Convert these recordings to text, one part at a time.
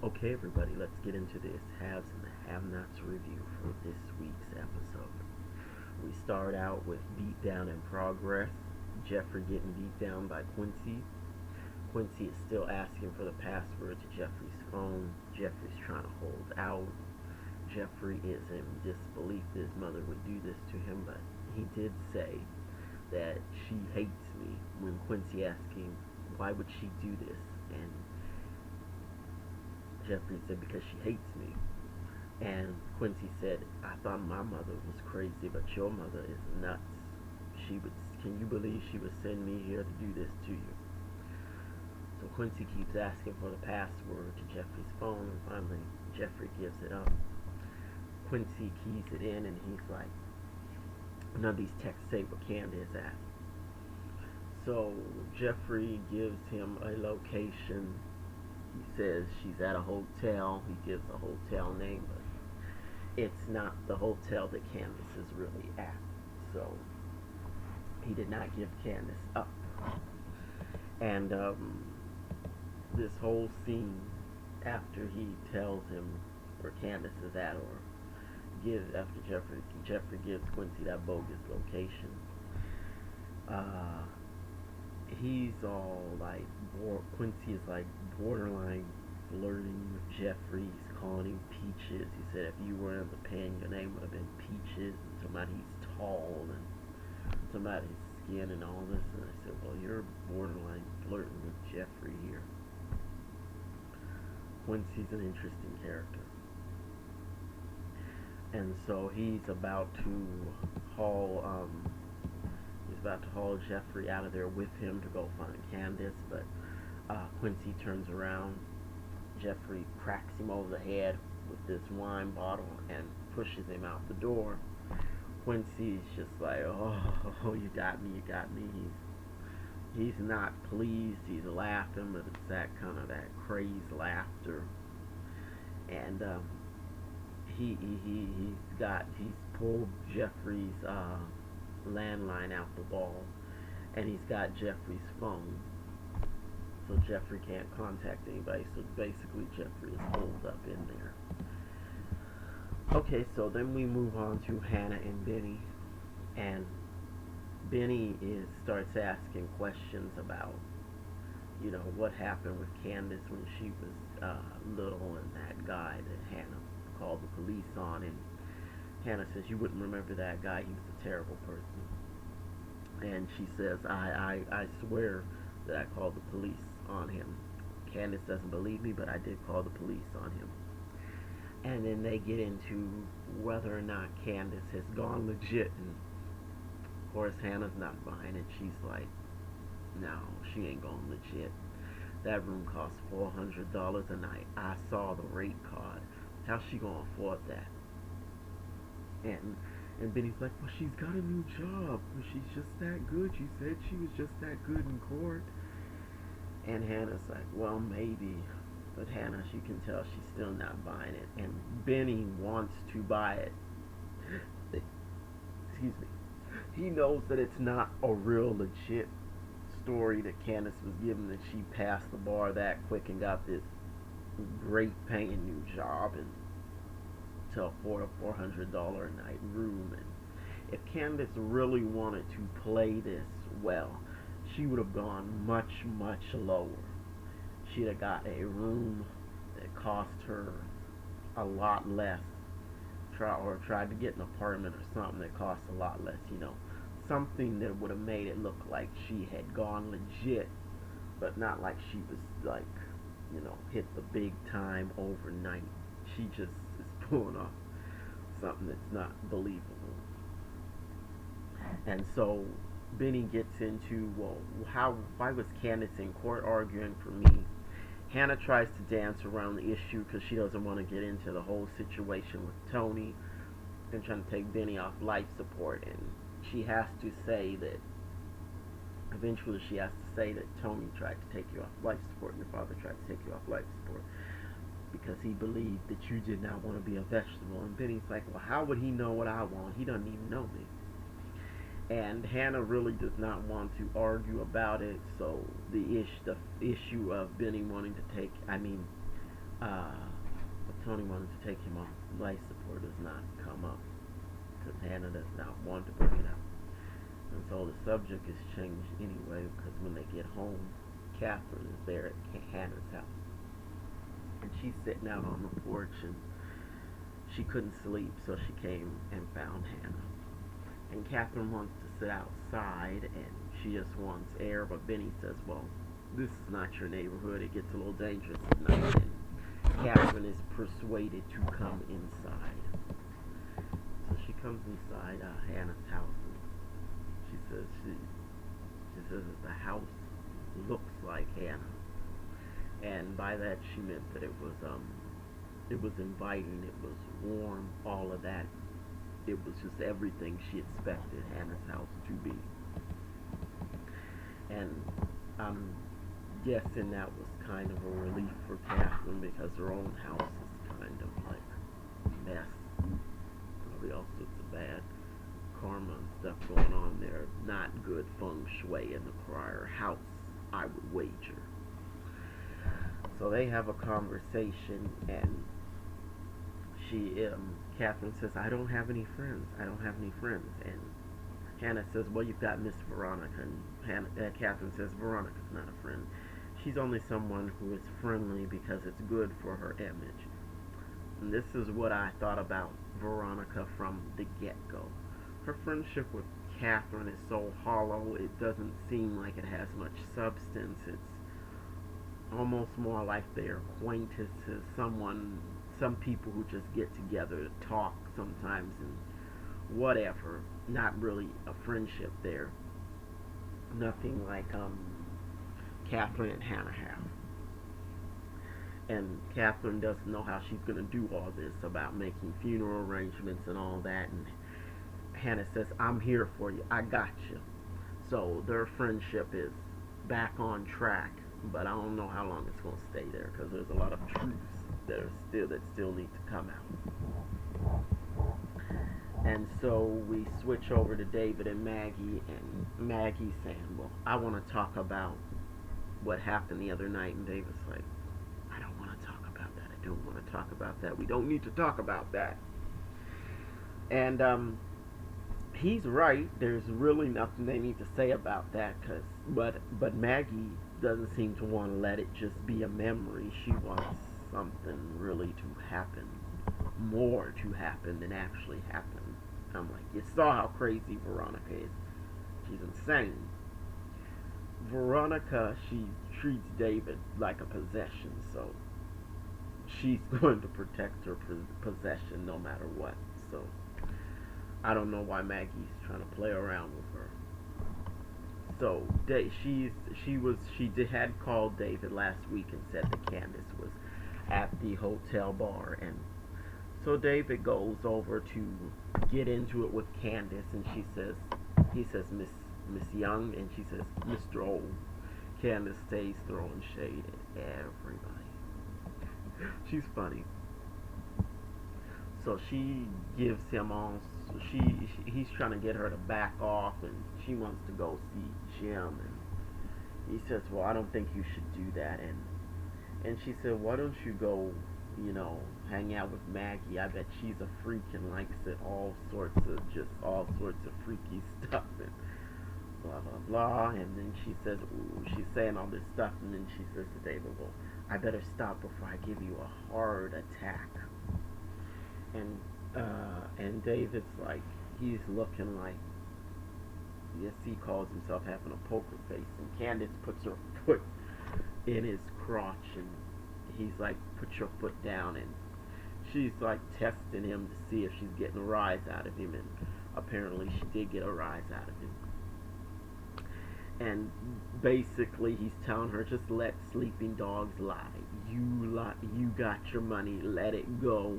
Okay, everybody, let's get into this haves and the have-nots review for this week's episode. We start out with beat down in progress. Jeffrey getting beat down by Quincy. Quincy is still asking for the password to Jeffrey's phone. Jeffrey's trying to hold out. Jeffrey is in disbelief that his mother would do this to him, but he did say that she hates me when Quincy asked him, why would she do this? And Jeffrey said, because she hates me. And Quincy said, I thought my mother was crazy, but your mother is nuts. She would, can you believe she would send me here to do this to you? So Quincy keeps asking for the password to Jeffrey's phone, and finally Jeffrey gives it up. Quincy keys it in, and he's like, none of these texts say where Candace at. So Jeffrey gives him a location. He says she's at a hotel. He gives a hotel name, but it's not the hotel that Candace is really at. So he did not give Candace up. And this whole scene, after he tells him where Candace is at, or after Jeffrey gives Quincy that bogus location, he's all like, Quincy is like borderline flirting with Jeffrey. He's calling him Peaches. He said if you were in the pen, your name would have been Peaches. And somebody's tall and somebody's skin and all this. And I said, well, you're borderline flirting with Jeffrey here. Quincy's an interesting character. And so he's about to haul Jeffrey out of there with him to go find Candace, but Quincy turns around. Jeffrey cracks him over the head with this wine bottle and pushes him out the door. Quincy's just like, oh, you got me. He's not pleased. He's laughing, but it's that kind of that crazed laughter. And he's pulled Jeffrey's landline out the ball, and he's got Jeffrey's phone, so Jeffrey can't contact anybody. So basically Jeffrey is holed up in there. Okay, so then we move on to Hannah and Benny, and Benny starts asking questions about what happened with Candace when she was little, and that guy that Hannah called the police on. And Hannah says, you wouldn't remember that guy, he was a terrible person. And she says, I swear that I called the police on him. Candace doesn't believe me, but I did call the police on him. And then they get into whether or not Candace has gone legit. And of course Hannah's not buying it. She's like, no, she ain't going legit. That room costs $400 a night. I saw the rate card. How's she gonna afford that? And Benny's like, well, she's got a new job. She's just that good. She said she was just that good in court. And Hannah's like, well, maybe. But Hannah, as you can tell, she's still not buying it. And Benny wants to buy it. Excuse me. He knows that it's not a real legit story that Candace was given, that she passed the bar that quick and got this great paying new job and to afford a $400 a night room. And if Candace really wanted to play this well, she would have gone much lower. She'd have got a room that cost her a lot less, or tried to get an apartment or something that cost a lot less, something that would have made it look like she had gone legit, but not like she was like, hit the big time overnight. She just is pulling off something that's not believable. And so Benny gets into, well, why was Candace in court arguing for me? Hannah tries to dance around the issue because she doesn't want to get into the whole situation with Tony and trying to take Benny off life support. And she has to say that, eventually she has to say that Tony tried to take you off life support, your father tried to take you off life support because he believed that you did not want to be a vegetable. And Benny's like, well, how would he know what I want? He doesn't even know me. And Hannah really does not want to argue about it, so the issue of Benny wanting to take, but Tony wanted to take him off life support, does not come up because Hannah does not want to bring it up. And so the subject is changed anyway because when they get home, Catherine is there at Hannah's house. And she's sitting out on the porch and she couldn't sleep, so she came and found Hannah. And Catherine wants to sit outside and she just wants air, but Benny says, well, this is not your neighborhood. It gets a little dangerous at night. And Catherine is persuaded to come inside. So she comes inside Hannah's house and she says that the house looks like Hannah. And by that she meant that it was inviting, it was warm, all of that. It was just everything she expected Hannah's house to be. And I'm guessing that was kind of a relief for Catherine because her own house is kind of like a mess. Probably all sorts of bad karma and stuff going on there. Not good feng shui in the prior house, I would wager. So they have a conversation and Catherine says, I don't have any friends. And Hannah says, well, you've got Miss Veronica. And Catherine says, Veronica's not a friend. She's only someone who is friendly because it's good for her image. And this is what I thought about Veronica from the get-go. Her friendship with Catherine is so hollow, it doesn't seem like it has much substance. It's almost more like they're acquaintances, some people who just get together to talk sometimes and whatever. Not really a friendship there. Nothing like Catherine and Hannah have. And Catherine doesn't know how she's going to do all this about making funeral arrangements and all that. And Hannah says, I'm here for you. I got you. So their friendship is back on track. But I don't know how long it's going to stay there because there's a lot of truths that still need to come out. And so we switch over to David and Maggie saying, well, I want to talk about what happened the other night. And David's like, I don't want to talk about that. I don't want to talk about that. We don't need to talk about that. And he's right. There's really nothing they need to say about that. But Maggie doesn't seem to want to let it just be a memory. She wants something really to happen, more to happen than actually happened. I'm like, you saw how crazy Veronica is. She's insane. Veronica, she treats David like a possession, so she's going to protect her possession no matter what. So I don't know why Maggie's trying to play around with her. So she had called David last week and said that Candace was at the hotel bar, and so David goes over to get into it with Candace, and he says Miss Young, and she says Mr. Old. Candace stays throwing shade at everybody. She's funny. So she gives him all. He's trying to get her to back off, and she wants to go see Jim, and he says, well, I don't think you should do that, and she said, why don't you go, hang out with Maggie? I bet she's a freak and likes it, all sorts of freaky stuff, and blah blah blah. And then she says, ooh, she's saying all this stuff, and then she says to David, well, I better stop before I give you a heart attack. And David's like, he's looking like, yes, he calls himself having a poker face, and Candace puts her foot in his crotch, and he's like, put your foot down, and she's like testing him to see if she's getting a rise out of him, and apparently she did get a rise out of him. And basically he's telling her, just let sleeping dogs lie. You got your money, let it go.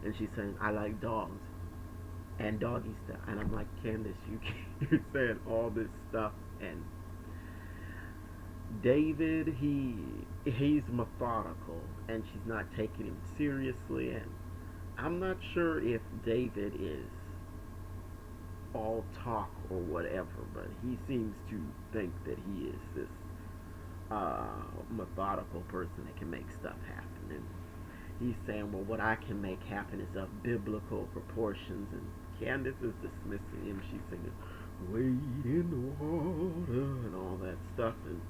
And she's saying, I like dogs and doggy stuff. And I'm like, Candace, you're saying all this stuff. And David, he's methodical, and she's not taking him seriously. And I'm not sure if David is all talk or whatever, but he seems to think that he is this methodical person that can make stuff happen. And he's saying, well, what I can make happen is of biblical proportions. And Candace is dismissing him. She's singing, wade in the water, and all that stuff. And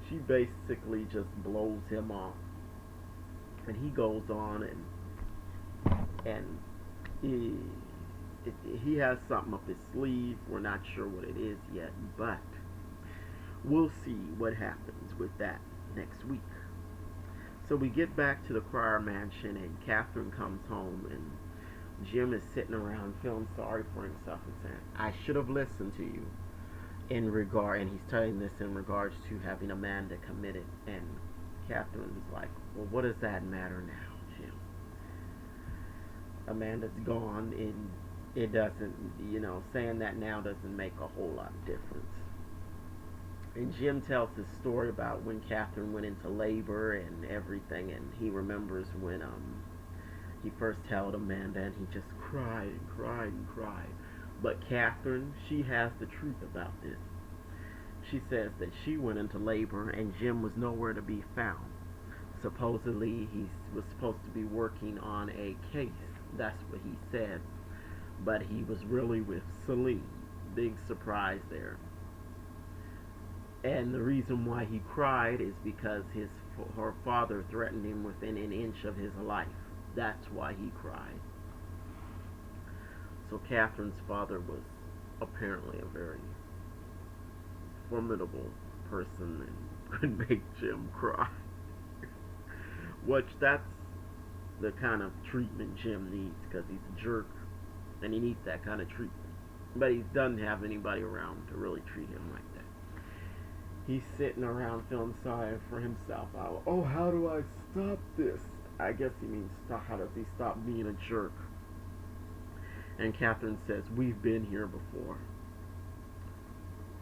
she basically just blows him off. And he goes on and he, he has something up his sleeve. We're not sure what it is yet, but we'll see what happens with that next week. So we get back to the Cryer mansion, and Catherine comes home, and Jim is sitting around feeling sorry for himself and saying, I should have listened to you in regard, and he's telling this in regards to having Amanda committed. And Catherine's like, well, what does that matter now, Jim? Amanda's gone, and it doesn't, saying that now doesn't make a whole lot of difference. And Jim tells his story about when Catherine went into labor and everything, and he remembers when he first held Amanda, and he just cried and cried and cried. But Catherine, she has the truth about this. She says that she went into labor and Jim was nowhere to be found. Supposedly he was supposed to be working on a case. That's what he said. But he was really with Celine. Big surprise there. And the reason why he cried is because her father threatened him within an inch of his life. That's why he cried. So Catherine's father was apparently a very formidable person and could make Jim cry. Which that's the kind of treatment Jim needs, because he's a jerk and he needs that kind of treatment. But he doesn't have anybody around to really treat him like that. He's sitting around feeling sorry for himself. Oh, how do I stop this? I guess he means how does he stop being a jerk? And Catherine says, we've been here before.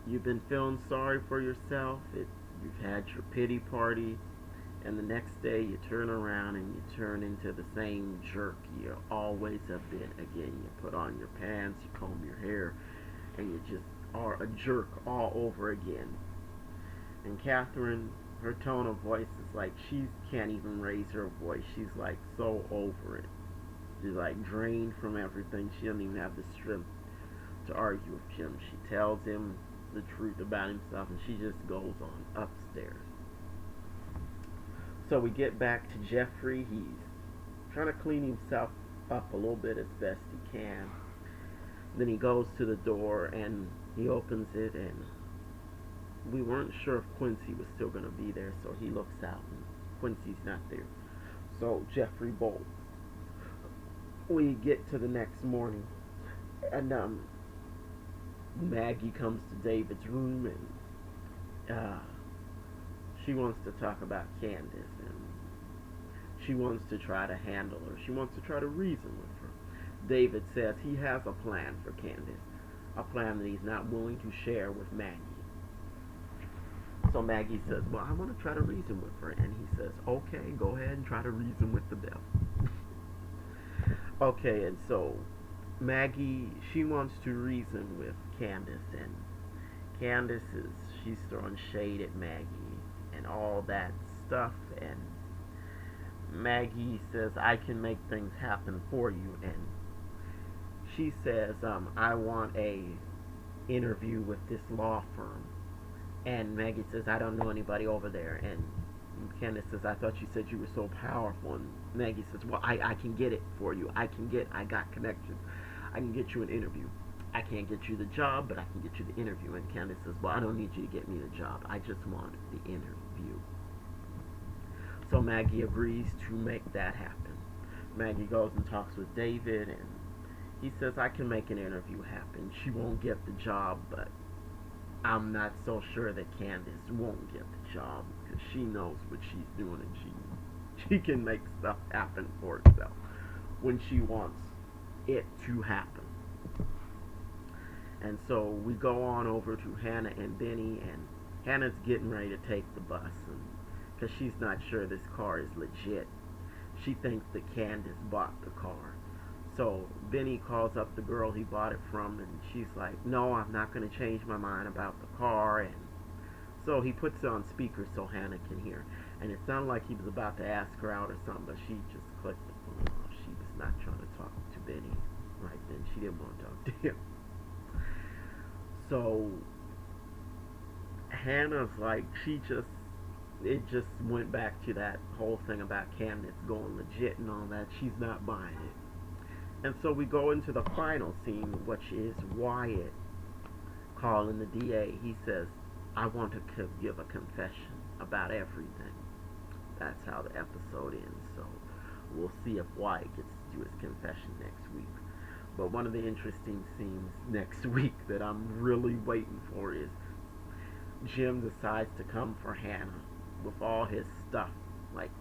You've been feeling sorry for yourself. You've had your pity party. And the next day you turn around and you turn into the same jerk you always have been. Again, you put on your pants, you comb your hair, and you just are a jerk all over again. And Catherine, her tone of voice is like she can't even raise her voice. She's like so over it. She's like drained from everything. She doesn't even have the strength to argue with Jim. She tells him the truth about himself, and she just goes on upstairs. So we get back to Jeffrey. He's trying to clean himself up a little bit as best he can. Then he goes to the door and he opens it, and we weren't sure if Quincy was still going to be there, so he looks out and Quincy's not there. So Jeffrey bolts. We get to the next morning, and Maggie comes to David's room, and she wants to talk about Candace, and she wants to try to handle her. She wants to try to reason with her. David says he has a plan for Candace, a plan that he's not willing to share with Maggie. So Maggie says, well, I want to try to reason with her. And he says, okay, go ahead and try to reason with the devil. Okay, and so Maggie, she wants to reason with Candace. And Candace she's throwing shade at Maggie and all that stuff. And Maggie says, I can make things happen for you. And she says, I want a interview with this law firm. And Maggie says, I don't know anybody over there. And Candace says, I thought you said you were so powerful. And Maggie says, well, I can get it for you. I got connections. I can get you an interview. I can't get you the job, but I can get you the interview. And Candace says, well, I don't need you to get me the job. I just want the interview. So Maggie agrees to make that happen. Maggie goes and talks with David, and he says, I can make an interview happen. She won't get the job, but I'm not so sure that Candace won't get the job, because she knows what she's doing, and she can make stuff happen for herself when she wants it to happen. And so we go on over to Hannah and Benny, and Hannah's getting ready to take the bus, because she's not sure this car is legit. She thinks that Candace bought the car. So Benny calls up the girl he bought it from, and she's like, no, I'm not going to change my mind about the car. And so he puts it on speaker so Hannah can hear. And it sounded like he was about to ask her out or something, but she just clicked the phone off. She was not trying to talk to Benny right then. She didn't want to talk to him. So Hannah's like, it just went back to that whole thing about Candace going legit and all that. She's not buying it. And so we go into the final scene, which is Wyatt calling the DA. He says, I want to give a confession about everything. That's how the episode ends. So we'll see if Wyatt gets to do his confession next week. But one of the interesting scenes next week that I'm really waiting for is Jim decides to come for Hannah with all his stuff. Like,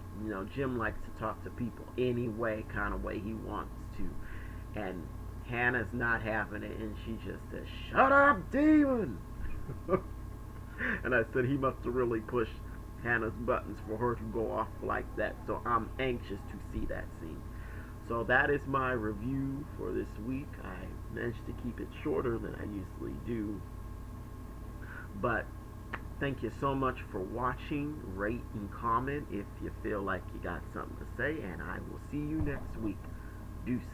Jim likes to talk to people any way, kind of way he wants to. And Hannah's not having it, and she just says, shut up, demon! And I said he must have really pushed Hannah's buttons for her to go off like that. So I'm anxious to see that scene. So that is my review for this week. I managed to keep it shorter than I usually do. But thank you so much for watching. Rate and comment if you feel like you got something to say. And I will see you next week. Deuces.